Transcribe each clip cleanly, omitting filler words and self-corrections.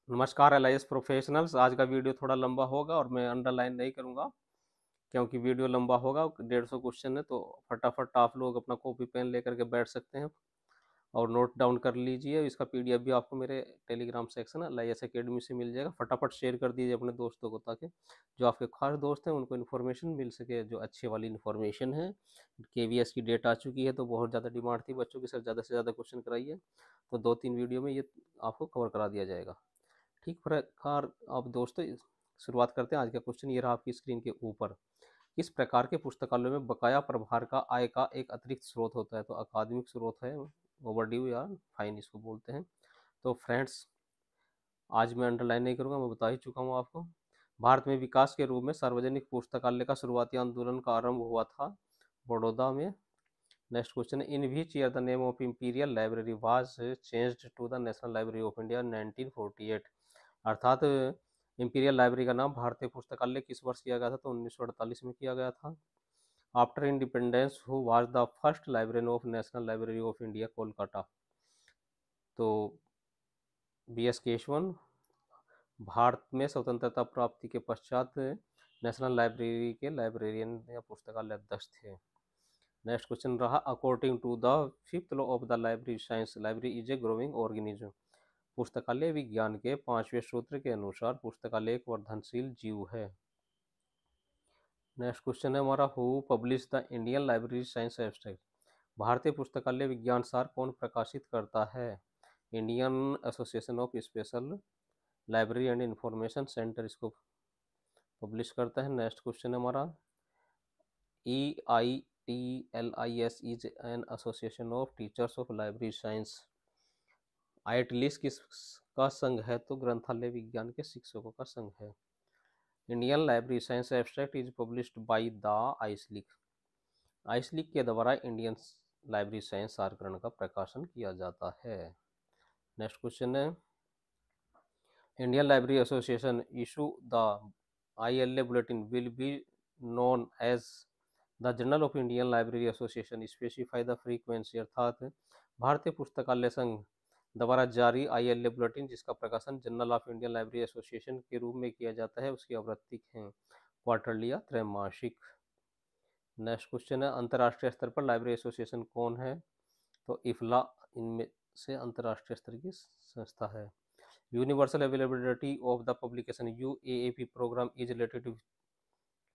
नमस्कार L professionals. आज का वीडियो थोड़ा लंबा होगा और मैं अंडरलाइन नहीं करूंगा क्योंकि वीडियो लंबा होगा। 150 क्वेश्चन है तो फटाफट आप लोग अपना कॉपी पेन लेकर के बैठ सकते हैं और नोट डाउन कर लीजिए। इसका पीडीएफ भी आपको मेरे टेलीग्राम सेक्शन एल अकेडमी से मिल जाएगा। फटाफट शेयर कर दीजिए अपने दोस्तों को ताकि जो आपके खास दोस्त हैं उनको इन्फॉर्मेशन मिल सके, जो अच्छी वाली इन्फॉर्मेशन है। केवीएस की डेट आ चुकी है तो बहुत ज़्यादा डिमांड थी बच्चों की, सर ज़्यादा से ज़्यादा क्वेश्चन कराइए, तो 2-3 वीडियो में ये आपको कवर करा दिया जाएगा। ठीक प्रकार अब दोस्तों शुरुआत करते हैं। आज का क्वेश्चन ये रहा आपकी स्क्रीन के ऊपर। किस प्रकार के पुस्तकालयों में बकाया प्रभार का आय का एक अतिरिक्त स्रोत होता है? तो अकादमिक स्रोत है, ओवरड्यू या फाइन इसको बोलते हैं। तो फ्रेंड्स, आज मैं अंडरलाइन नहीं करूंगा, मैं बता ही चुका हूँ आपको। भारत में विकास के रूप में सार्वजनिक पुस्तकालय का शुरुआती आंदोलन का आरंभ हुआ था बड़ौदा में। नेक्स्ट क्वेश्चन है, in which year the name of imperial library was changed to the national library of India 1948? अर्थात इंपीरियल लाइब्रेरी का नाम भारतीय पुस्तकालय किस वर्ष किया गया था? तो 1948 में किया गया था। After independence who was the first librarian of national library of India Kolkata? तो बी एस केशवन। भारत में स्वतंत्रता प्राप्ति के पश्चात नेशनल लाइब्रेरी के लाइब्रेरियन या पुस्तकालय अध्यक्ष थे। नेक्स्ट क्वेश्चन रहा, according to the fifth law of the library science library is a growing organism? पुस्तकालय विज्ञान के 5वें सूत्र के अनुसार पुस्तकालय एक वर्धनशील जीव है। नेक्स्ट क्वेश्चन है हमारा, who publish the Indian library science abstract? भारतीय पुस्तकालय विज्ञान सार कौन प्रकाशित करता है? Indian association of special library and information centre इसको पब्लिश करता है। नेक्स्ट क्वेश्चन है हमारा, EITLIS is an association of teachers of library science. IATLIS किस का संघ है? तो ग्रंथालय विज्ञान के शिक्षकों का संघ है। Indian library science abstract is published by the IASLIC. IASLIC के द्वारा इंडियन लाइब्रेरी साइंस सारकरण का प्रकाशन किया जाता है। नेक्स्ट क्वेश्चन है, Indian library association issue the ILA bulletin will be known as the journal of Indian library association specify the frequency? अर्थात भारतीय पुस्तकालय संघ द्वारा जारी ILA बुलेटिन जिसका प्रकाशन journal of Indian library association के रूप में किया जाता है उसकी आवृत्ति है क्वार्टरली या त्रैमासिक। नेक्स्ट क्वेश्चन है, अंतर्राष्ट्रीय स्तर पर लाइब्रेरी एसोसिएशन कौन है? तो इफ्ला इनमें से अंतर्राष्ट्रीय स्तर की संस्था है। Universal availability of the publication UAAP programme is related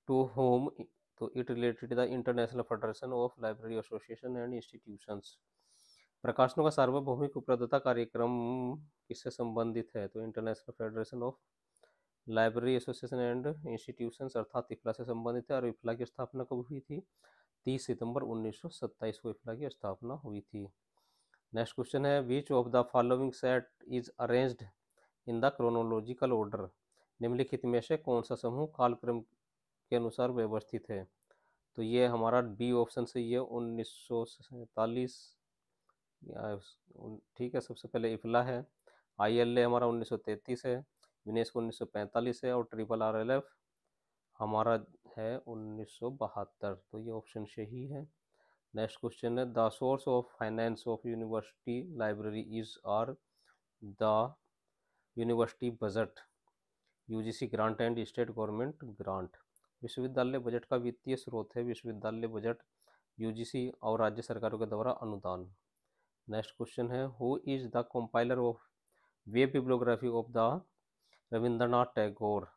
to whom? तो it related the international federation of library association and institutions. प्रकाशनों का सार्वभौमिक उपलब्धता कार्यक्रम किससे संबंधित है? तो international federation of library association and institutions अर्थात इफ्ला से संबंधित है। और इफ्ला की स्थापना कब हुई थी? 30 सितंबर 1927 को इफ्ला की स्थापना हुई थी। नेक्स्ट क्वेश्चन है, which of the following set is arranged in the chronological order? निम्नलिखित में से कौन सा समूह कालक्रम के अनुसार व्यवस्थित है? तो ये हमारा बी ऑप्शन से ये 1947, ठीक है। सबसे पहले इफला है, ILA हमारा 1933 है, यूनेस्को 1945 है और RRRLF हमारा है 1972। तो ये ऑप्शन सही है। नेक्स्ट क्वेश्चन है, the source of finance of university library is are the university budget, UGC grant and state government grant. विश्वविद्यालय बजट का वित्तीय स्रोत है विश्वविद्यालय बजट, UGC और राज्य सरकारों के द्वारा अनुदान। नेक्स्ट क्वेश्चन है, who is the compiler of web bibliography of the Rabindranath Tagore?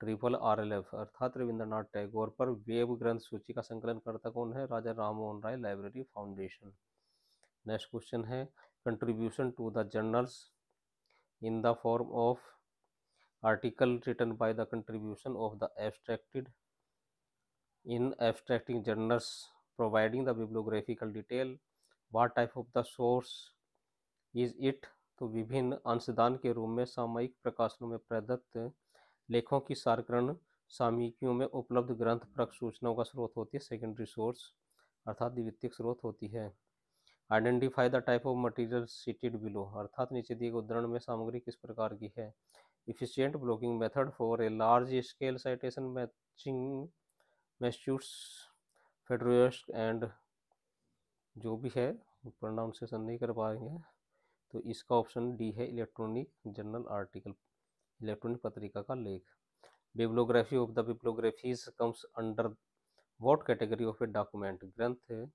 RRLF अर्थात रविंद्रनाथ टैगोर पर वेब ग्रंथ सूची का संकलन करता कौन है? Raja Rammohan Roy library foundation. Next question है, contribution to the journals in the form of article written by the contribution of the abstracted in abstracting journals providing the bibliographical detail, what type of the source is it? तो विभिन्न अंशदान के रूप में सामयिक प्रकाशनों में प्रदत्त लेखों की सारकरण सामयिकियों में उपलब्ध ग्रंथ परक सूचनाओं का स्रोत होती है, सेकेंडरी सोर्स अर्थात द्वितीयक स्रोत होती है। Identify the type of material seated below अर्थात नीचे दिए गए उदाहरण में सामग्री किस प्रकार की है? efficient blocking method for a large scale citation matching Massachusetts Federalist and जो भी है प्रोनाउंसिएशन नहीं कर पाएंगे, तो इसका ऑप्शन डी है इलेक्ट्रॉनिक जर्नल आर्टिकल, इलेक्ट्रॉनिक पत्रिका का लेख। Bibliography of the bibliographies comes under what category of a document, ग्रंथ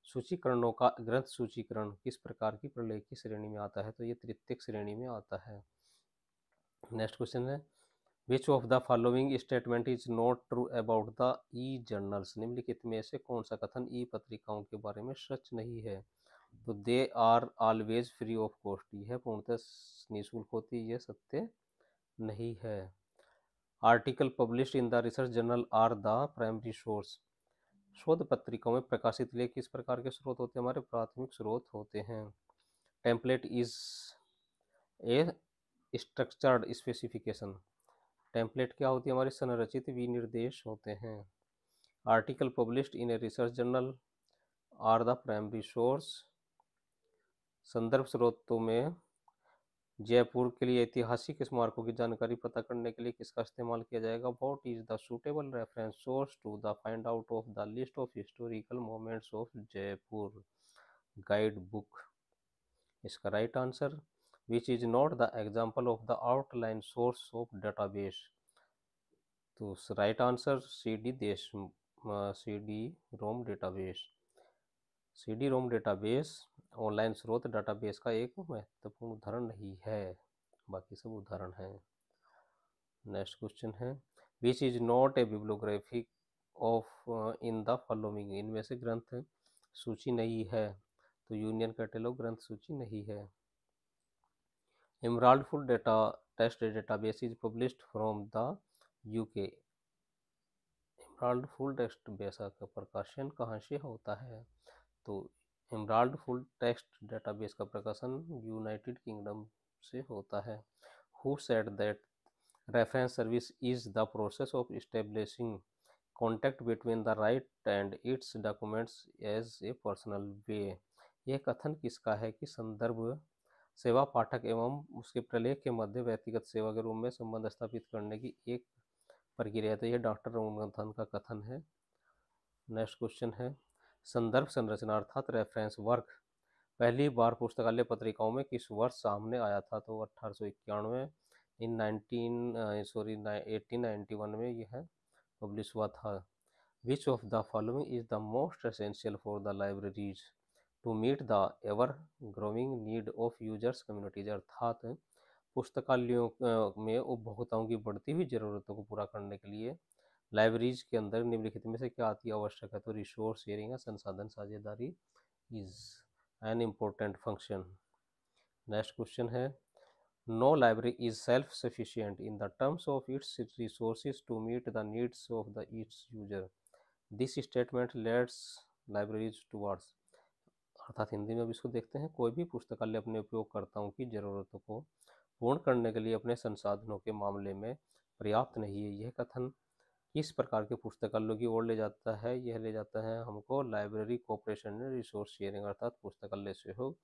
सूचीकरण किस प्रकार की प्रलेख की श्रेणी में आता है, तो ये तृतीयक श्रेणी में आता है। नेक्स्ट क्वेश्चन है which of the following statement is not true about the E journals, निम्नलिखित में से कौन सा कथन ई पत्रिकाओं के बारे में सच नहीं है, तो they are always free of cost, यह पूर्णतः निःशुल्क होती है, यह सत्य नहीं है। Article published in the research journal are the primary source, शोध पत्रिकाओं में प्रकाशित लेख किस प्रकार के स्रोत होते हैं, हमारे प्राथमिक स्रोत होते हैं। Template is a structured specification, template क्या होती है, हमारे संरचित विनिर्देश होते हैं। Article published in a research journal are the primary source, संदर्भ स्रोतों में जयपुर के लिए ऐतिहासिक स्मारकों की जानकारी पता करने के लिए किसका इस्तेमाल किया जाएगा, what is the suitable reference source to the find out of the list of historical moments of Jaipur, guide book, इसका right answer. Which is not the example of the outline source of database, तो right answer C D ROM database, C D ROM database online स्रोत database का एक महत्वपूर्ण उदाहरण नहीं है, बाकी सब उदाहरण हैं। नेक्स्ट क्वेश्चन है which is not a bibliography of in the following, इनमें से ग्रंथ सूची नहीं है, तो यूनियन कैटलॉग ग्रंथ सूची नहीं है। Emerald full data test database is published from the UK, Emerald full test base का प्रकाशन कहाँ से होता है, तो एमराल्ड फुल टेक्स्ट डेटाबेस का प्रकाशन यूनाइटेड किंगडम से होता है। Who said that reference service is the process of establishing contact between the right and its documents as a personal way, यह कथन किसका है कि संदर्भ सेवा पाठक एवं उसके प्रलेख के मध्य व्यक्तिगत सेवा के रूप में संबंध स्थापित करने की एक प्रक्रिया, तो यह डॉक्टर रघुनाथन का कथन है। नेक्स्ट क्वेश्चन है संदर्भ संरचना अर्थात रेफरेंस वर्क पहली बार पुस्तकालय पत्रिकाओं में किस वर्ष सामने आया था, तो 1891 इन 1891 में यह पब्लिश हुआ था। Which of the following is the most essential for the libraries to meet the ever growing need of users communities, अर्थात पुस्तकालयों में उपभोक्ताओं की बढ़ती हुई ज़रूरतों को पूरा करने के लिए लाइब्रेरीज के अंदर निम्नलिखित में से क्या अति आवश्यक है, तो रिसोर्स शेयरिंग या संसाधन साझेदारी is an important function. Next question है no library is self sufficient in the terms of its resources to meet the needs of the its user, this statement lets libraries towards, अर्थात हिंदी में अब इसको देखते हैं, कोई भी पुस्तकालय अपने उपयोगकर्ताओं की ज़रूरतों को पूर्ण करने के लिए अपने संसाधनों के मामले में पर्याप्त नहीं है, यह कथन किस प्रकार के पुस्तकालयों की ओर ले जाता है, यह ले जाता है हमको library cooperation and resource sharing अर्थात पुस्तकालय सहयोग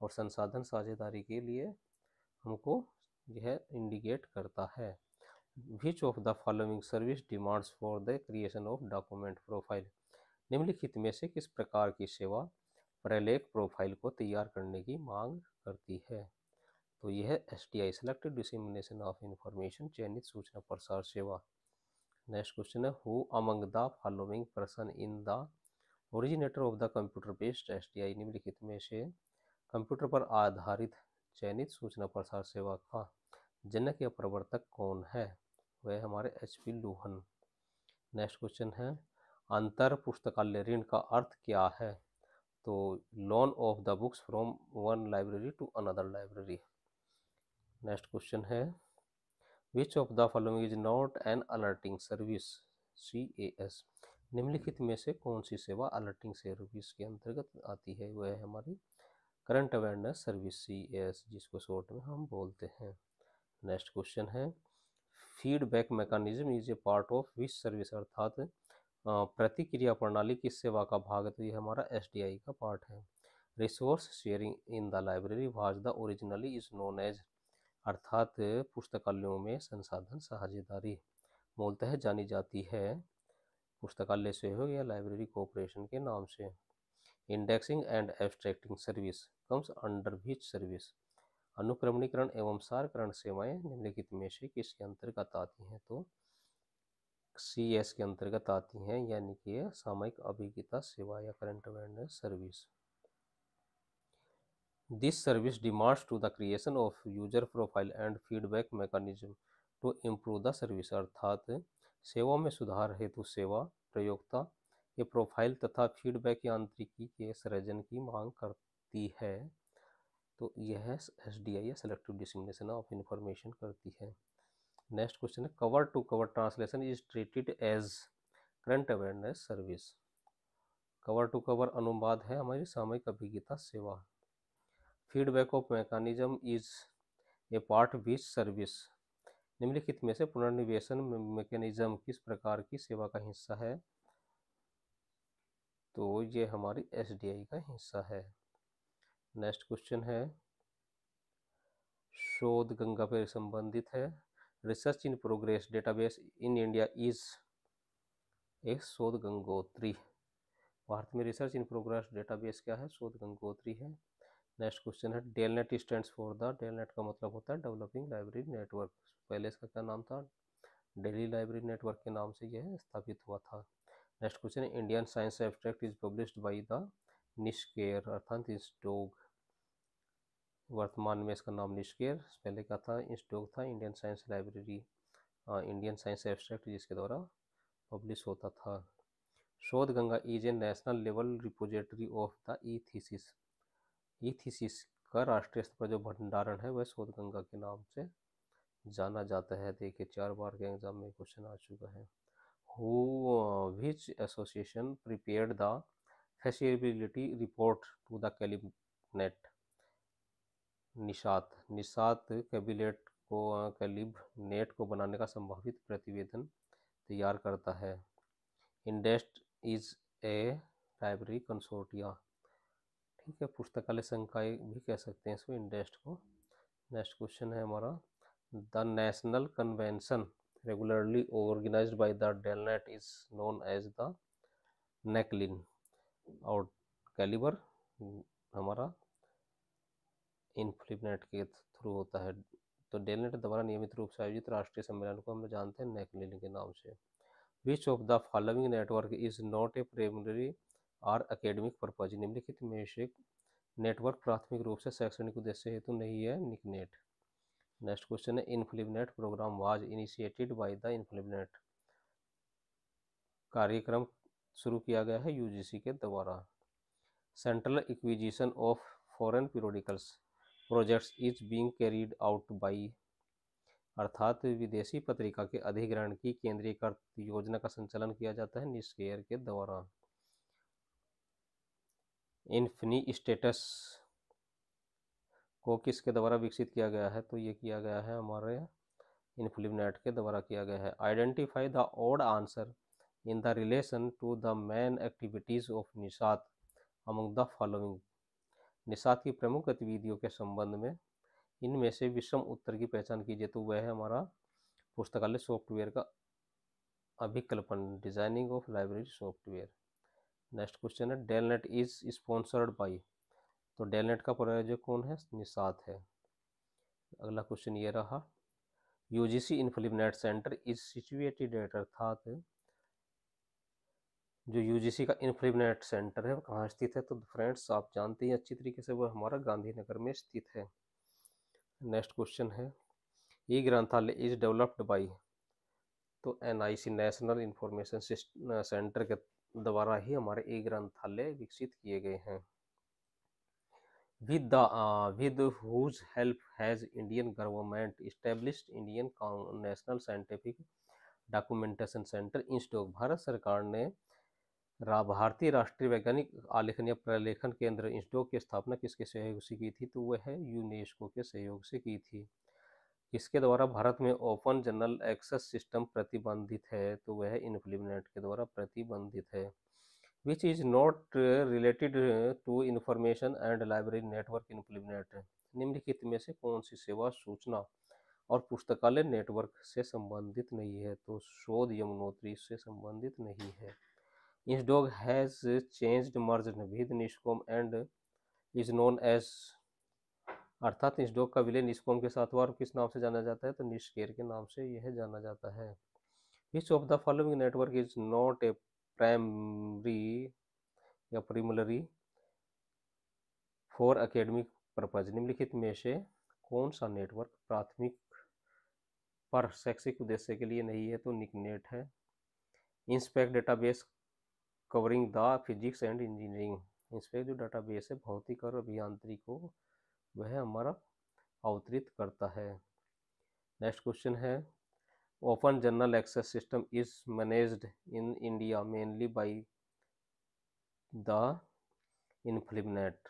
और संसाधन साझेदारी के लिए हमको यह इंडिकेट करता है। Which of the following service demands for the creation of document profile, निम्नलिखित में से किस प्रकार की सेवा प्रलेख प्रोफाइल को तैयार करने की मांग करती है, तो यह STI selected dissemination of information चयनित सूचना प्रसार सेवा। नेक्स्ट क्वेश्चन है who among the following person in the originator of the computer based STI, निम्नलिखित में से कंप्यूटर पर आधारित चयनित सूचना प्रसार सेवा का जनक या प्रवर्तक कौन है, वह हमारे HP लोहन। नेक्स्ट क्वेश्चन है अंतर पुस्तकालय ऋण का अर्थ क्या है, तो loan of the books from one library to another library. Next question है which of the following is not an alerting service CAS, निम्नलिखित में से कौन सी सेवा अलर्टिंग सर्विस के अंतर्गत आती है, वह है हमारी करंट अवेयरनेस सर्विस CAS, जिसको शॉर्ट में हम बोलते हैं। नेक्स्ट क्वेश्चन है feedback mechanism is a part of which service, अर्थात प्रतिक्रिया प्रणाली किस सेवा का भाग है, तो ये हमारा STI का पार्ट है। Resource sharing in the library was the originally is known as, अर्थात पुस्तकालयों में संसाधन साझेदारी मूलतः जानी जाती है पुस्तकालय सहयोग या लाइब्रेरी कोऑपरेशन के नाम से। Indexing and abstracting service comes under which service, अनुक्रमणीकरण एवं सारकरण सेवाएं निम्नलिखित में से किसके अंतर्गत आती हैं? तो CS के अंतर्गत आती हैं, यानी कि सामयिक अभिज्ञता सेवा या current awareness service. This service demands to the creation of user profile and feedback mechanism to improve the service। अर्थात सेवा में सुधार हेतु सेवा प्रयोक्ता के प्रोफाइल तथा फीडबैक यांत्रिकी के सृजन की मांग करती है। तो यह SDI या सेलेक्टिव डिसिमिनेशन ऑफ इंफॉर्मेशन करती है। नेक्स्ट क्वेश्चन है, cover to cover translation is treated as current awareness service. Cover to cover अनुवाद है हमारी सामयिक अभिज्ञता सेवा। Feedback of mechanism is a part which service. निम्नलिखित में से पुनर्निवेशन मैकेनिज्म किस प्रकार की सेवा का हिस्सा है? तो ये हमारी SDI का हिस्सा है। नेक्स्ट क्वेश्चन है, शोध गंगा पर संबंधित है। Research in progress database in India is एक शोध गंगोत्री। भारत में रिसर्च इन प्रोग्रेस डेटाबेस क्या है? शोध गंगोत्री है। नेक्स्ट क्वेश्चन है, DELNET stands for the. DELNET का मतलब होता है डेवलपिंग लाइब्रेरी नेटवर्क। पहले इसका क्या नाम था? दिल्ली लाइब्रेरी नेटवर्क के नाम से यह स्थापित हुआ था। नेक्स्ट क्वेश्चन है, Indian science abstract is published by the NISCAIR अर्थात इंस्टोग। वर्तमान में इसका नाम निष्केयर, पहले क्या था? इंस्टोग था। Indian science library Indian science abstract जिसके द्वारा पब्लिश होता था। शोध Ganga is a national level repository of the E thesis. E thesis का राष्ट्रीय स्तर पर जो भंडारण है वह शोध गंगा के नाम से जाना जाता है। देखिए 4 बार के एग्जाम में क्वेश्चन आ चुका है। Which association prepared the facility report to the cabinet. NISSAT. NISSAT cabinet को बनाने का संभावित प्रतिवेदन तैयार करता है। INDEST is a library consortia. ठीक है, पुस्तकालय संकाय भी कह सकते हैं इसको, इंडेस्ट को। नेक्स्ट क्वेश्चन है हमारा, the national convention regularly organised by the DELNET is known as the NACLIN. और कैलिबर हमारा इन्फ्लिनेट के थ्रू होता है। तो डेलनेट द्वारा नियमित रूप से आयोजित राष्ट्रीय सम्मेलन को हम जानते हैं नेकलिन के नाम से। विच of the following network is not a primary और एकेडमिक पर्पज। निम्नलिखित में से नेटवर्क प्राथमिक रूप से शैक्षणिक उद्देश्य हेतु नहीं है। निकनेट। नेक्स्ट क्वेश्चन है, INFLIBNET programme was initiated by the INFLIBNET. कार्यक्रम शुरू किया गया है UGC के द्वारा। Central acquisition of foreign periodicals projects is being carried out by. अर्थात विदेशी पत्रिका के अधिग्रहण की केंद्रीकृत योजना का संचालन किया जाता है निष्केयर के द्वारा। इन्फिनी स्टेटस को किसके द्वारा विकसित किया गया है? तो ये किया गया है हमारे इन्फ्लिनेट के द्वारा किया गया है। Identify the odd answer in the relation to the main activities of NISSAT among the following. NISSAT की प्रमुख गतिविधियों के संबंध में इनमें से विषम उत्तर की पहचान कीजिए। तो वह है हमारा पुस्तकालय सॉफ्टवेयर का अभिकल्पन, designing of library software. Next question है, डेलनेट इज स्पॉन्सर्ड बाय। तो डेलनेट का प्रायोजक कौन है? निशात है। अगला क्वेश्चन ये रहा, UGC INFLIBNET centre is situated at. अर्थात जो UGC का इन्फ्लिनेट सेंटर है वो कहाँ स्थित है? तो फ्रेंड्स आप जानते हैं अच्छी तरीके से, वो हमारा गांधीनगर में स्थित है। नेक्स्ट क्वेश्चन है, ई ग्रंथालय इज डेवलप्ड बाय। तो NIC नेशनल इंफॉर्मेशन सेंटर के द्वारा ही हमारे ई ग्रंथालय विकसित किए गए हैं। with whose help has Indian government established Indian National Scientific Documentation Center इंस्टॉक। Bharat सरकार ने भारतीय राष्ट्रीय वैज्ञानिक आलेखन या प्रलेखन केंद्र इंस्टॉक की स्थापना किसके सहयोग से की थी? तो वह है यूनेस्को के सहयोग से की थी। किसके द्वारा भारत में ओपन जनरल एक्सेस सिस्टम प्रतिबंधित है? तो वह इन्फ्लिनेट के द्वारा प्रतिबंधित है। Which is not related to information and library network INFLIBNET. निम्नलिखित में से कौन सी सेवा सूचना और पुस्तकालय नेटवर्क से संबंधित नहीं है? तो शोध यमुनोत्री से संबंधित नहीं है। INSDOC has changed merged with NISCOM and is known as. अर्थात इस डॉग का विलय निस्कॉम के साथ हुआ और किस नाम से जाना जाता है, तो निष्केर के नाम से यह जाना जाता है। Which of the following network is not a primary या प्राइमरी फॉर एकेडमिक पर्पज। निम्नलिखित में से कौन सा नेटवर्क प्राथमिक पर शैक्षिक उद्देश्य के लिए नहीं है, तो निकनेट है। Inspect database covering the physics and engineering. Inspect जो डेटाबेस है भौतिक और अभियांत्रिकी को, वह हमारा अवतरित करता है। नेक्स्ट क्वेश्चन है, open general access system is managed in India mainly by the INFLIBNET.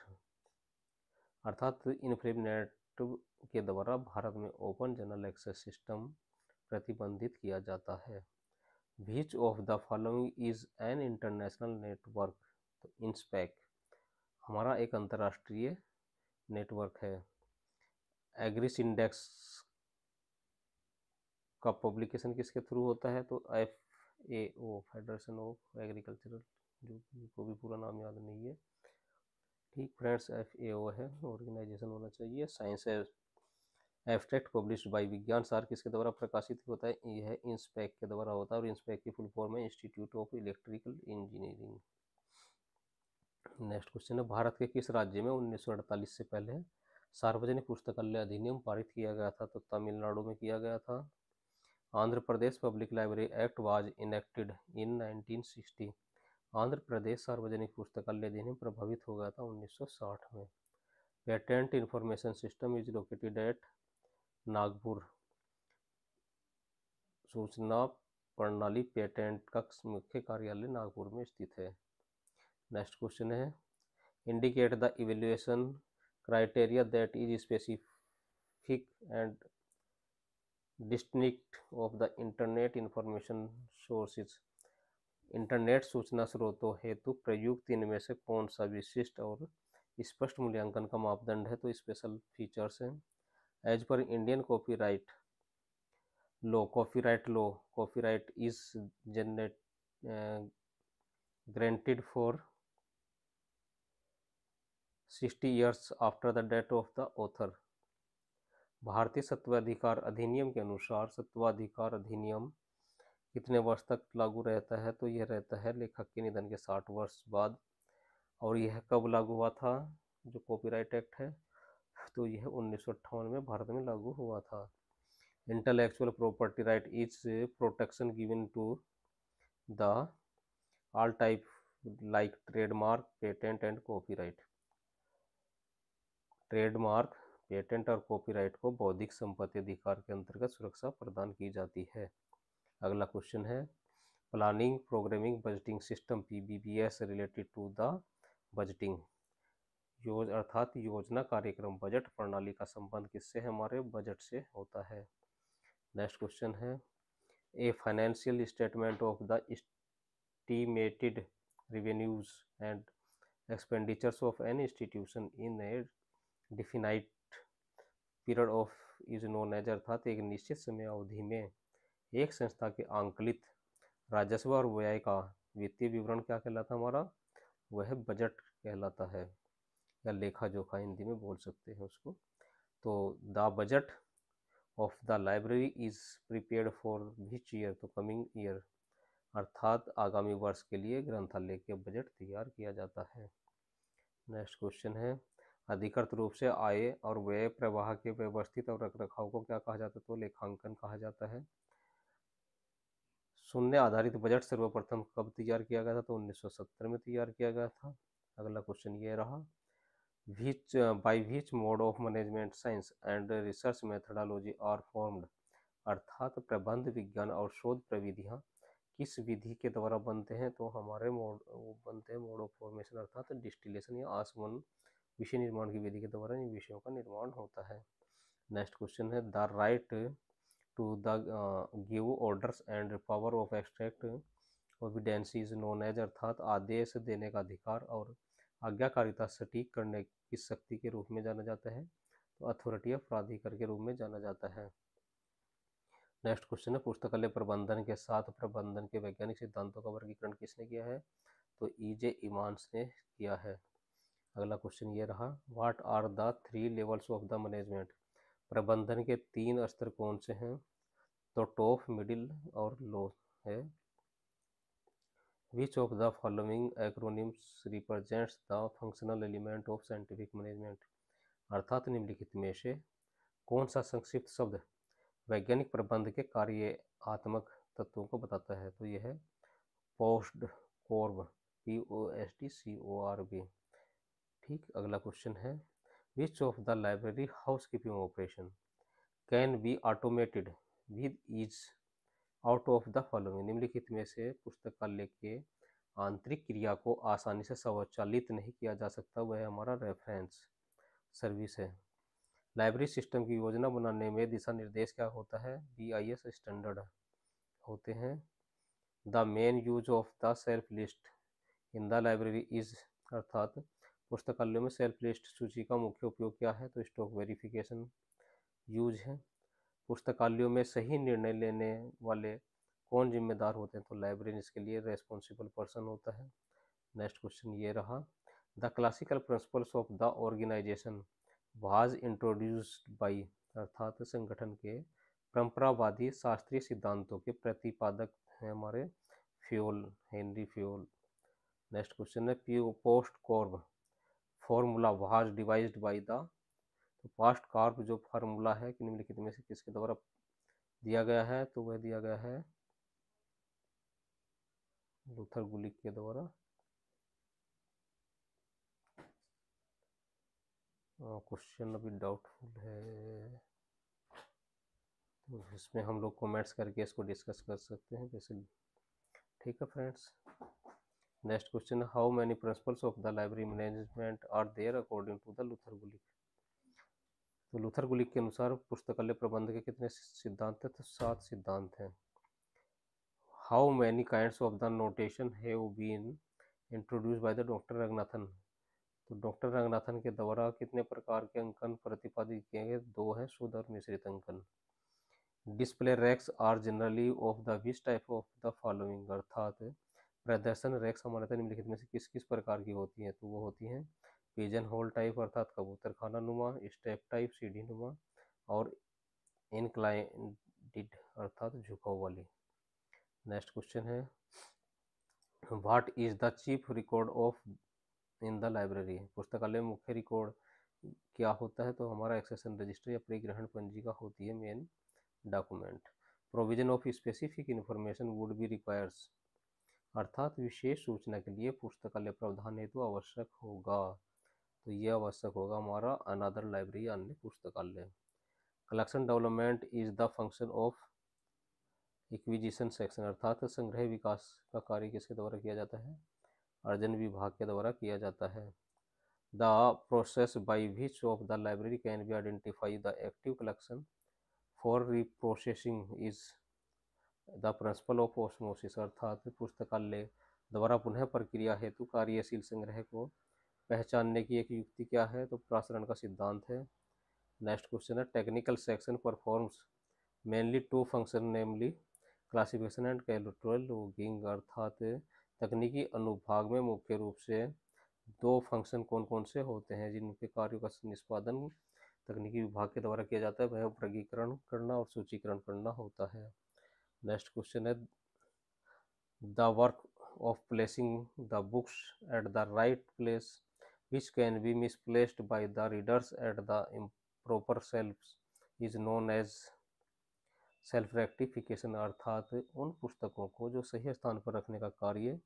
अर्थात इन्फ्लिबनेट के द्वारा भारत में ओपन जनरल एक्सेस सिस्टम प्रतिबंधित किया जाता है। Which of the following is an international network, तो इंस्पेक हमारा एक अंतर्राष्ट्रीय नेटवर्क है। एग्रीस इंडेक्स का पब्लिकेशन किसके थ्रू होता है, तो FAO फेडरेशन ऑफ एग्रीकल्चरल, जो को भी पूरा नाम याद नहीं है, ठीक फ्रेंड्स, FAO है, ऑर्गेनाइजेशन होना चाहिए। साइंस एब्स्ट्रैक्ट पब्लिश्ड बाय विज्ञान सार किसके द्वारा प्रकाशित होता है, यह इंस्पेक के द्वारा होता है, और इंस्पेक की फुल फॉर्म है institute of electrical engineering. Next question है, भारत के किस राज्य में 1948 से पहले सार्वजनिक पुस्तकालय अधिनियम पारित किया गया था, तो तमिलनाडु में किया गया था। Andhra Pradesh public library act was enacted in 1960। Andhra Pradesh सार्वजनिक पुस्तकालय अधिनियम प्रभावित हो गया था 1960 में। Patent information system is located at Nagpur. सूचना प्रणाली पेटेंट का मुख्य कार्यालय नागपुर में स्थित है। नेक्स्ट क्वेश्चन है, indicate the evaluation criteria that is specific and distinct of the internet information sources. Internet सूचना स्रोतों हेतु प्रयुक्त इनमें से कौन सा विशिष्ट और स्पष्ट मूल्यांकन का मापदंड है, तो स्पेशल फीचर्स हैं। As per Indian copyright law, copyright is granted for 60 years after the death of the author. भारतीय सत्वाधिकार अधिनियम के अनुसार सत्वाधिकार अधिनियम कितने वर्ष तक लागू रहता है, तो यह रहता है लेखक के निधन के 60 वर्ष बाद। और यह कब लागू हुआ था, जो कॉपीराइट एक्ट है, तो यह 1958 में भारत में लागू हुआ था। Intellectual property right is protection given to the all type like trademark, patent and copyright. Trademark, patent और कॉपीराइट को बौद्धिक संपत्ति अधिकार के अंतर्गत सुरक्षा प्रदान की जाती है। अगला क्वेश्चन है, planning programming budgeting system PBBS related to the budgeting. अर्थात योजना कार्यक्रम बजट प्रणाली का संबंध किससे है, हमारे बजट से होता है। नेक्स्ट क्वेश्चन है, a financial statement of the estimated revenues and expenditures of an institution in a definite period of is known as. अर्थात एक निश्चित समय अवधि में एक संस्था के आंकलित राजस्व और व्यय का वित्तीय विवरण क्या कहलाता है, हमारा वह बजट कहलाता है, या लेखा जोखा हिंदी में बोल सकते हैं उसको। तो the budget of the library is prepared for which year, तो कमिंग ईयर, अर्थात आगामी वर्ष के लिए ग्रंथालय के बजट तैयार किया जाता है। नेक्स्ट क्वेश्चन है, अधिकृत रूप से आय और व्यय प्रवाह के व्यवस्थित और रखरखाव को क्या कहा जाता है, तो लेखांकन कहा जाता है। शून्य आधारित बजट सर्वप्रथम कब तैयार किया गया था, तो 1970 में तैयार किया गया था। अगला क्वेश्चन ये रहा, by which mode of management science and research methodology are formed. अर्थात प्रबंध विज्ञान और शोध प्रविधियाँ किस विधि के द्वारा बनते हैं, तो हमारे बनते हैं मोड ऑफ फॉर्मेशन, अर्थात डिस्टिलेशन या आसवन विषय निर्माण की विधि के द्वारा इन विषयों का निर्माण होता है। नेक्स्ट क्वेश्चन है, the right to the give orders and power of extract evidence is known as. अर्थात आदेश देने का अधिकार और आज्ञाकारिता सटीक करने की शक्ति के रूप में जाना जाता है, तो अथॉरिटी ऑफ प्राधिकार के रूप में जाना जाता है। नेक्स्ट क्वेश्चन है, पुस्तकालय प्रबंधन के साथ प्रबंधन के वैज्ञानिक सिद्धांतों का वर्गीकरण किसने किया है, तो E.J. इमान्स ने किया है। अगला क्वेश्चन ये रहा, what are the 3 levels of the management. प्रबंधन के 3 स्तर कौन से हैं? तो टॉप, मिडिल और लो है। Which of the following acronyms represents the functional element of scientific management. अर्थात निम्नलिखित में से कौन सा संक्षिप्त शब्द वैज्ञानिक प्रबंध के कार्यात्मक तत्वों को बताता है? तो यह है पोस्ट कॉर्ब, POSTCORB। ठीक, अगला क्वेश्चन है, which of the library house keeping operation can be automated with ease out of the following. निम्नलिखित में से पुस्तकालय के आंतरिक क्रिया को आसानी से स्वचालित नहीं किया जा सकता, वह हमारा रेफरेंस सर्विस है। लाइब्रेरी सिस्टम की योजना बनाने में दिशा निर्देश क्या होता है? BIS स्टैंडर्ड होते हैं। The main use of the self list in the library is, अर्थात पुस्तकालयों में सेल्फ लिस्ट सूची का मुख्य उपयोग क्या है? तो स्टॉक वेरिफिकेशन यूज है। पुस्तकालयों में सही निर्णय लेने वाले कौन जिम्मेदार होते हैं? तो लाइब्रेरियन इसके लिए रेस्पॉन्सिबल पर्सन होता है। नेक्स्ट क्वेश्चन ये रहा, the classical principles of the organization was introduced by, अर्थात संगठन के परंपरावादी शास्त्रीय सिद्धांतों के प्रतिपादक हैं हमारे Fayol, Henri Fayol. Next question है, POSDCORB formula was devised by the. तो पोस्ट कॉर्ब जो फार्मूला है कि निम्नलिखित में से किसके द्वारा दिया गया है? तो वह दिया गया है लूथर गुलिक के द्वारा। क्वेश्चन अभी डाउटफुल है, तो इसमें हम लोग कमेंट्स करके इसको डिस्कस कर सकते हैं जैसे। ठीक है friends, next question, how many principles of the library management are there according to the Luther Gulick. तो लूथर गुलिक के अनुसार पुस्तकालय प्रबंध के कितने सिद्धांत हैं? तो 7 सिद्धांत हैं। How many kinds of the notation have been introduce by the doctor Ranganathan. तो डॉक्टर रंगनाथन के द्वारा कितने प्रकार के अंकन प्रतिपादित किए गए? 2 हैं, शुद्ध और मिश्रित अंकन। Display racks are generally of the which type of the following, अर्थात प्रदर्शन रैक्स हमारे निम्नलिखित में से किस किस प्रकार की होती हैं? तो वो होती हैं पिजन होल टाइप अर्थात कबूतर खाना नुमा, स्टेप टाइप सीढ़ी नुमा, और इंक्लाइंड अर्थात झुकाव वाली। नेक्स्ट क्वेश्चन है, what is the chief record of in the library. पुस्तकालय में मुख्य रिकॉर्ड क्या होता है? तो हमारा एक्सेशन रजिस्टर या परिग्रहण पंजिका होती है main document. Provision of specific information would be requires, अर्थात विशेष सूचना के लिए पुस्तकालय प्रावधान हेतु आवश्यक होगा। तो ये आवश्यक होगा हमारा अनदर लाइब्रेरी अन्य पुस्तकालय। Collection development is the function of acquisition section, अर्थात संग्रह विकास का कार्य किसके द्वारा किया जाता है? अर्जन विभाग के द्वारा किया जाता है। The process by which of the library can be identify the active collection for reprocessing is the principle of osmosis, अर्थात पुस्तकालय द्वारा पुनः प्रक्रिया हेतु कार्यशील संग्रह को पहचानने की एक युक्ति क्या है? तो प्रसारण का सिद्धांत है। नेक्स्ट क्वेश्चन है, technical section performs mainly 2 function namely classification and cataloguing, अर्थात तकनीकी अनुभाग में मुख्य रूप से 2 फंक्शन कौन कौन से होते हैं जिनके कार्यों का निष्पादन तकनीकी विभाग के द्वारा किया जाता है? वह वर्गीकरण करना और सूचीकरण करना होता है। नेक्स्ट क्वेश्चन है, the work of placing the books at the right place which can be misplaced by the readers at the improper shelves is known as self rectification, अर्थात उन पुस्तकों को जो सही स्थान पर रखने का कार्य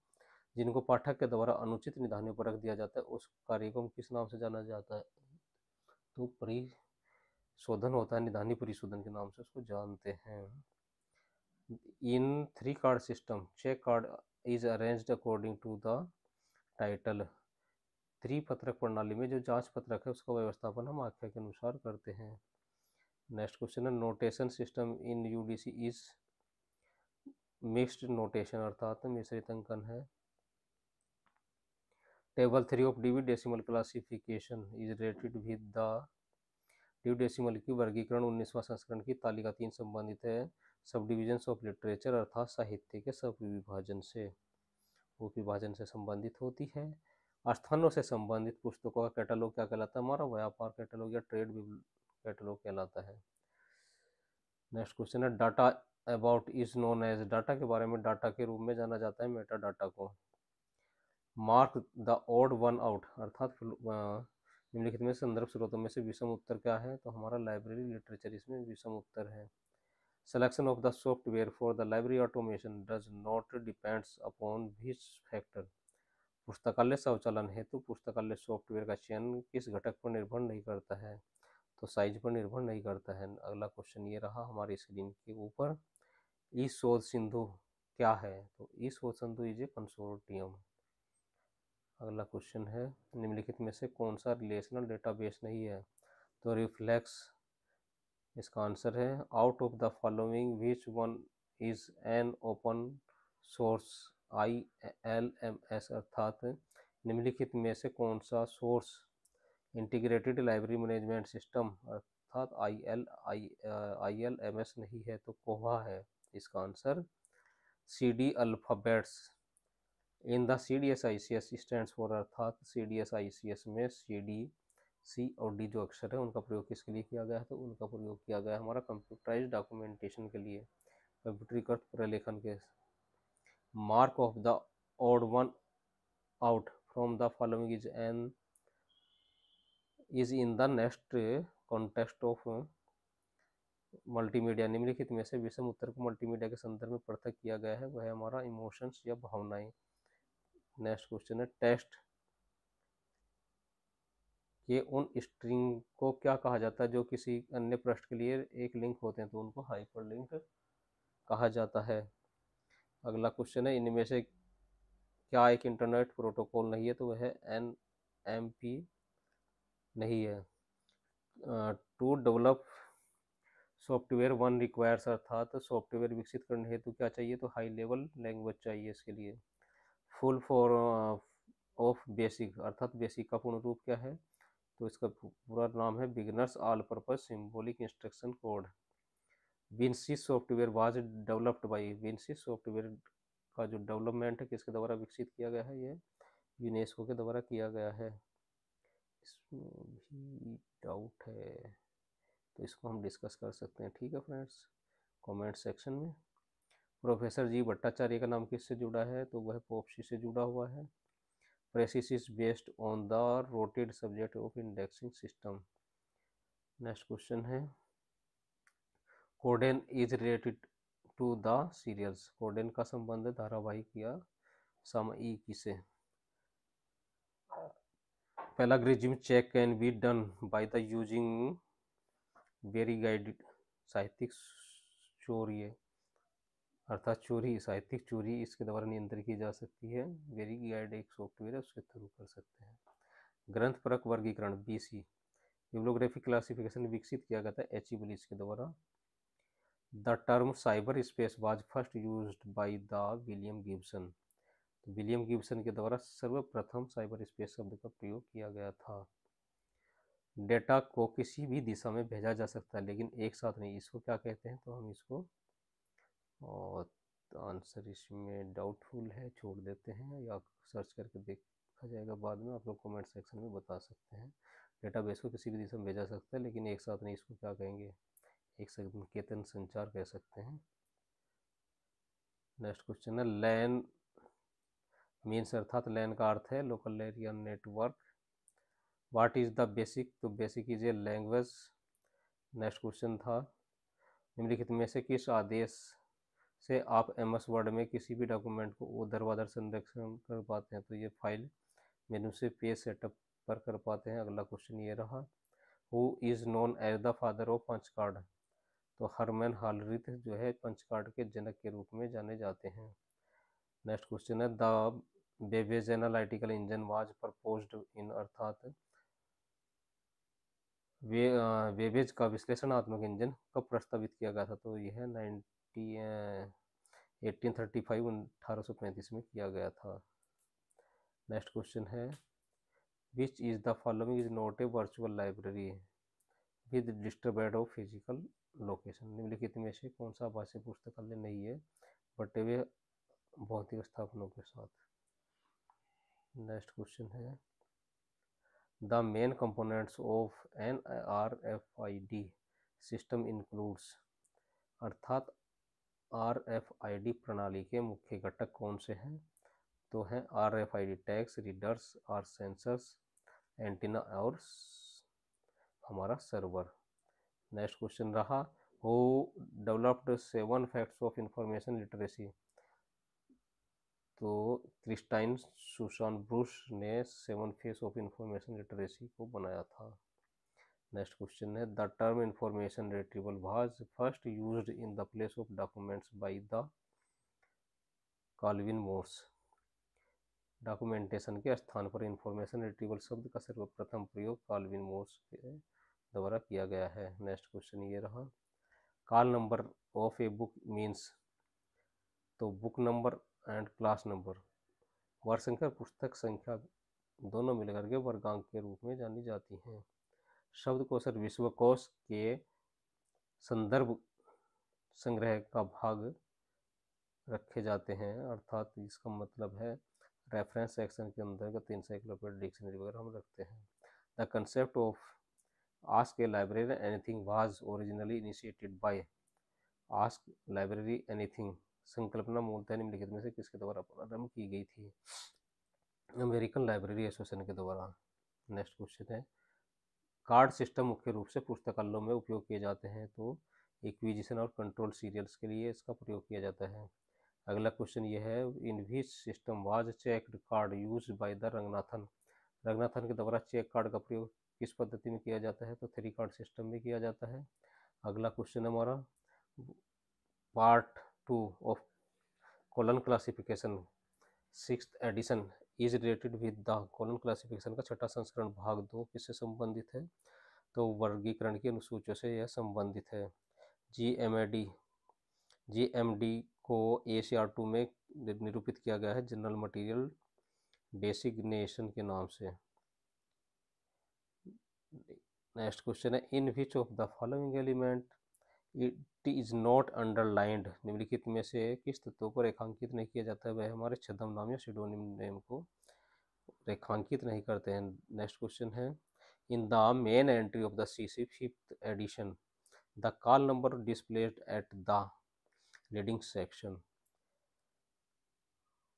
जिनको पाठक के द्वारा अनुचित निधानियों पर रख दिया जाता है उस कार्य को किस नाम से जाना जाता है? तो परिशोधन होता है, निधानी परिशोधन के नाम से उसको जानते हैं। In 3 card system check card is arranged according to the title. 3 पत्रक प्रणाली में जो जांच पत्रक है उसका व्यवस्थापन हम आख्या के अनुसार करते हैं। नेक्स्ट क्वेश्चन है, notation system in UDC is mixed notation, अर्थात मिश्रित अंकन है। Table 3 of DV decimal classification is related with the DV decimal की वर्गीकरण 19वां संस्करण की तालिका 3 संबंधित है सब डिविजन्स ऑफ लिटरेचर, अर्थात साहित्य के सब विभाजन से, उपविभाजन से संबंधित होती है। स्थानों से संबंधित पुस्तकों का कैटलॉग क्या कहलाता है? हमारा व्यापार कैटलॉग या ट्रेड कैटलॉग कहलाता है। नेक्स्ट क्वेश्चन है data about is known as, data के बारे में डाटा के रूप में जाना जाता है मेटा डाटा को। Mark the odd one out, अर्थात निम्नलिखित में संदर्भ स्रोतों में से विषम उत्तर क्या है? तो हमारा लाइब्रेरी लिटरेचर इसमें विषम उत्तर है। Selection of the software for the library automation does not depends upon which factor, पुस्तकालय स्वचालन हेतु पुस्तकालय सॉफ्टवेयर का चयन किस घटक पर निर्भर नहीं करता है? तो साइज पर निर्भर नहीं करता है। अगला क्वेश्चन ये रहा हमारी स्क्रीन के ऊपर, ई शोध सिंधु क्या है? तो ई शोध सिंधु इज ए कंसोर्टियम। अगला क्वेश्चन है निम्नलिखित में से कौन सा रिलेशनल डेटाबेस नहीं है? तो रिफ्लेक्स इसका आंसर है। Out of the following which one is an open source ILMS, अर्थात निम्नलिखित में से कौन सा source integrated library management system अर्थात ILMS नहीं है? तो कोहा है इसका answer. CD alphabets in the CDS-ICS stands for, अर्थात CDS-ICS में CD, C और D जो अक्षर है उनका प्रयोग किसके लिए किया गया है? तो उनका प्रयोग किया गया है हमारा कंप्यूटराइज डॉक्यूमेंटेशन के लिए, कंप्यूटरीकृत प्रलेखन के। Mark of the odd one out from the following is in the next context of multimedia, निम्नलिखित में से विषम उत्तर को मल्टीमीडिया के संदर्भ में पृथक किया गया है, वह हमारा इमोशंस या भावनाएं। नेक्स्ट क्वेश्चन है टेक्स्ट के उन स्ट्रिंग को क्या कहा जाता है जो किसी अन्य पृष्ठ के लिए एक लिंक होते हैं? तो उनको हाइपरलिंक कहा जाता है। अगला क्वेश्चन है इनमें से क्या एक इंटरनेट प्रोटोकॉल नहीं है? तो वह NMP नहीं है। To develop software one requires, अर्थात सॉफ्टवेयर विकसित करने हेतु क्या चाहिए? तो हाई लेवल लैंग्वेज चाहिए इसके लिए। फुल फॉर ऑफ बेसिक, अर्थात बेसिक का पूर्ण रूप क्या है? तो इसका पूरा नाम है beginners all purpose symbolic instruction code. Vinci software was developed by, Vinci software का जो डेवलपमेंट है किसके द्वारा विकसित किया गया है? ये यूनेस्को के द्वारा किया गया है। इसमें भी डाउट है तो इसको हम डिस्कस कर सकते हैं, ठीक है फ्रेंड्स, कमेंट सेक्शन में। प्रोफेसर जी भट्टाचार्य का नाम किससे जुड़ा है? तो वह पॉप्सी से जुड़ा हुआ है। PRECIS is based on the rotated subject of indexing system. Next question है CODEN is related to the serials, CODEN का संबंध धारावाहिक या सामयिकी से। Plagiarism check can be done by the using very guided, साहित्यिक चोरी अर्थात चोरी, साहित्यिक चोरी इसके द्वारा नियंत्रित की जा सकती है। वेरी गाइड एक सॉफ्टवेयर है उसके थ्रू कर सकते हैं। ग्रंथ परक वर्गीकरण BC बिब्लियोग्राफिक क्लासिफिकेशन विकसित किया गया था H.E. बुलिस के द्वारा। The term cyber space was first used by the William Gibson, तो विलियम गिब्सन के द्वारा सर्वप्रथम साइबर स्पेस शब्द का प्रयोग किया गया था। डेटा को किसी भी दिशा में भेजा जा सकता है लेकिन एक साथ नहीं, इसको क्या कहते हैं? तो हम इसको, और आंसर इसमें डाउटफुल है, छोड़ देते हैं या सर्च करके देखा जाएगा बाद में, आप लोग कमेंट सेक्शन में बता सकते हैं। डेटाबेस को किसी भी दिशा में भेजा सकता है लेकिन एक साथ नहीं, इसको क्या कहेंगे? एक संकेतन संचार कह सकते हैं। नेक्स्ट क्वेश्चन है लैन मीन्स, अर्थात लैन का अर्थ है local area network. What is the BASIC, तो BASIC is a language. Next question था निम्नलिखित में से किस आदेश से आप MS वर्ड में किसी भी डॉक्यूमेंट को ऊर्ध्वाधर संरक्षण कर पाते हैं? तो ये फाइल मेनू से पेज सेटअप पर कर पाते हैं। अगला क्वेश्चन ये रहा who is known as the father of punch card, तो हरमैन हालरिथ जो है पंच कार्ड के जनक के रूप में जाने जाते हैं। नेक्स्ट क्वेश्चन है the Babbage analytical engine was proposed इन, अर्थात वेबेज का विश्लेषणात्मक इंजन कब प्रस्तावित किया गया था? तो यह 1835 में किया गया था। नेक्स्ट क्वेश्चन है which is the following is not a virtual library with disturbed of physical location, निम्नलिखित में से कौन सा आभासी पुस्तकालय नहीं है बटे हुए भौतिक स्थापनों के साथ? नेक्स्ट क्वेश्चन है the main components of an RFID system includes, अर्थात RFID प्रणाली के मुख्य घटक कौन से हैं? तो हैं RFID टैग्स, रीडर्स और सेंसर्स, एंटीना और हमारा सर्वर। नेक्स्ट क्वेश्चन रहा who developed 7 facts of information literacy, तो क्रिस्टाइन सुसान ब्रूस ने 7 फेस ऑफ इंफॉर्मेशन लिटरेसी को बनाया था। नेक्स्ट क्वेश्चन है the term information retrieval was first used in the place of documents by the Calvin Mooers, documentation के स्थान पर information retrieval शब्द का सर्वप्रथम प्रयोग कॉल्विन मोर्स के द्वारा किया गया है। नेक्स्ट क्वेश्चन ये रहा call number of a book means, तो book number and class number, वर्ग संख्या पुस्तक संख्या दोनों मिलकर के वर्गांक के रूप में जानी जाती हैं। शब्दकोश और विश्वकोश के संदर्भ संग्रह का भाग रखे जाते हैं, अर्थात इसका मतलब है रेफरेंस सेक्शन के अंतर्गत इंसाइक्लोपीडिया डिक्शनरी वगैरह हम रखते हैं। The concept of ask A library anything was originally initiated by, ask library anything संकल्पना मूलतः निम्नलिखित में से किसके द्वारा प्रारंभ की गई थी? अमेरिकन लाइब्रेरी एसोसिएशन के द्वारा। नेक्स्ट क्वेश्चन है कार्ड सिस्टम मुख्य रूप से पुस्तकालयों में उपयोग किए जाते हैं, तो एक्विजिशन और कंट्रोल सीरियल्स के लिए इसका प्रयोग किया जाता है। अगला क्वेश्चन ये है in which system was checked card used by the Ranganathan, Ranganathan के द्वारा चेक कार्ड का प्रयोग किस पद्धति में किया जाता है? तो 3 कार्ड सिस्टम में किया जाता है। अगला क्वेश्चन हमारा part 2 of colon classification 6th edition is related with the colon classification का छठा संस्करण भाग 2 किससे संबंधित है? तो वर्गीकरण की अनुसूचियों से यह संबंधित है। GMD को ACR2 में निरूपित किया गया है जनरल मटेरियल डेसिग्नेशन के नाम से। नेक्स्ट क्वेश्चन है in which of the following element it is not underlined, निम्नलिखित में से किस तत्व को रेखांकित नहीं किया जाता है? वह हमारे छद्म नाम या सिडोनिम नेम को रेखांकित नहीं करते हैं। नेक्स्ट क्वेश्चन है in the main entry of the CC 5th edition the call number displayed at the leading section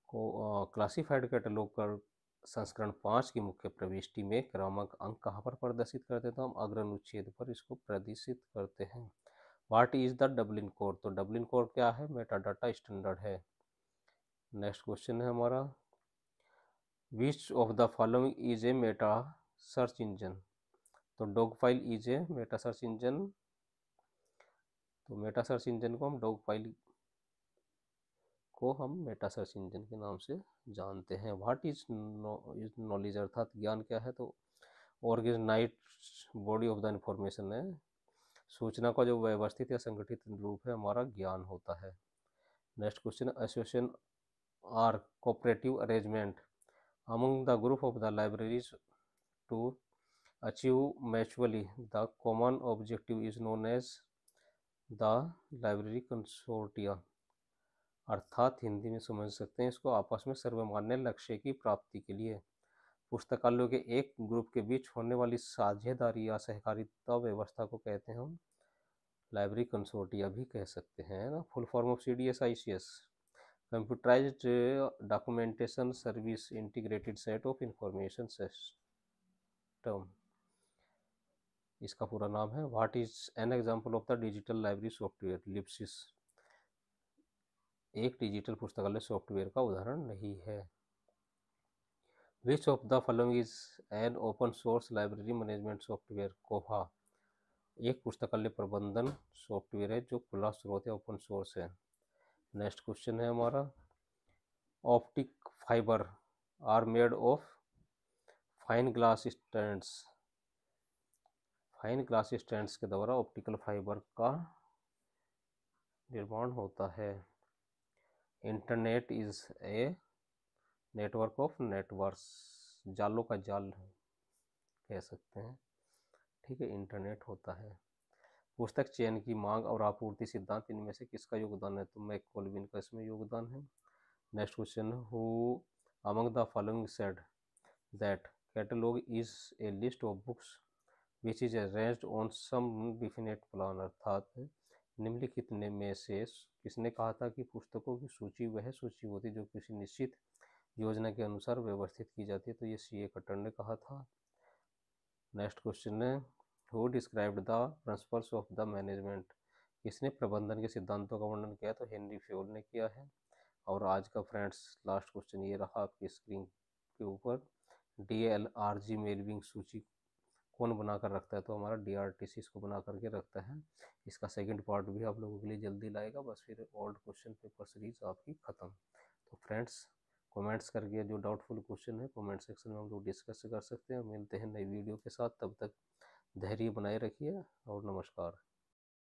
को क्लासिफाइड कैटलॉग कर संस्करण 5 की मुख्य प्रविष्टि में क्रमांक अंक कहाँ पर प्रदर्शित करते हैं? तो हम अग्रानुच्छेद पर इसको प्रदर्शित करते हैं। What is the Dublin code, तो डबलिन कोड क्या है? मेटाडाटा स्टैंडर्ड है। नेक्स्ट क्वेश्चन है हमारा which of the following is a meta search engine, तो Dogpile is a meta search engine, तो मेटा सर्च इंजन को मेटा सर्च इंजन के नाम से जानते हैं। व्हाट इज नॉलेज, अर्थात ज्ञान क्या है? तो organized body of the information है, सूचना का जो व्यवस्थित या संगठित रूप है हमारा ज्ञान होता है। Next question association are cooperative arrangement among the group of the libraries to achieve mutually the common objective is known as the library consortia, अर्थात हिंदी में समझ सकते हैं इसको आपस में सर्वमान्य लक्ष्य की प्राप्ति के लिए पुस्तकालयों के एक ग्रुप के बीच होने वाली साझेदारी या सहकारिता व्यवस्था को कहते हैं हम लाइब्रेरी कंसोर्टिया भी कह सकते हैं ना। Full form of CDS-ICS computerised documentation service integrated set of information system, इसका पूरा नाम है। What is an example of the digital library software? LibSys एक डिजिटल पुस्तकालय सॉफ्टवेयर का उदाहरण नहीं है। Which of the following is an open source library management software? Koha एक पुस्तकालय प्रबंधन सॉफ्टवेयर है जो खुला स्रोत या ओपन सोर्स है। नेक्स्ट क्वेश्चन है हमारा optic fibre are made of fine glass stands, fine glass stands के द्वारा ऑप्टिकल फाइबर का निर्माण होता है। Internet is a network of networks, जालों का जाल कह सकते हैं, ठीक है, इंटरनेट होता है। पुस्तक चयन की मांग और आपूर्ति सिद्धांत इनमें से किसका योगदान है? तो मैककोलविन का इसमें योगदान है। Next question who among the following said that catalogue is a list of books which is arranged on some definite plan. अर्थात निम्नलिखित में से किसने कहा था कि पुस्तकों की सूची वह सूची होती जो किसी निश्चित योजना के अनुसार व्यवस्थित की जाती है। तो ये सी ए कट्टर ने कहा था। नेक्स्ट क्वेश्चन है, who described the principles of the management. किसने प्रबंधन के सिद्धांतों का वर्णन किया? तो हेनरी फ्योल ने किया है। और आज का फ्रेंड्स लास्ट क्वेश्चन ये रहा आपकी स्क्रीन के ऊपर, DLRG मेलविंग सूची कौन बना कर रखता है? तो हमारा DRTC इसको बना करके रखता है। इसका सेकंड पार्ट भी आप लोगों के लिए जल्दी लाएगा, बस फिर ओल्ड क्वेश्चन पेपर सीरीज आपकी ख़त्म। तो फ्रेंड्स कमेंट्स करके जो डाउटफुल क्वेश्चन है कमेंट सेक्शन में हम लोग डिस्कस कर सकते हैं। मिलते हैं नई वीडियो के साथ, तब तक धैर्य बनाए रखिए और नमस्कार।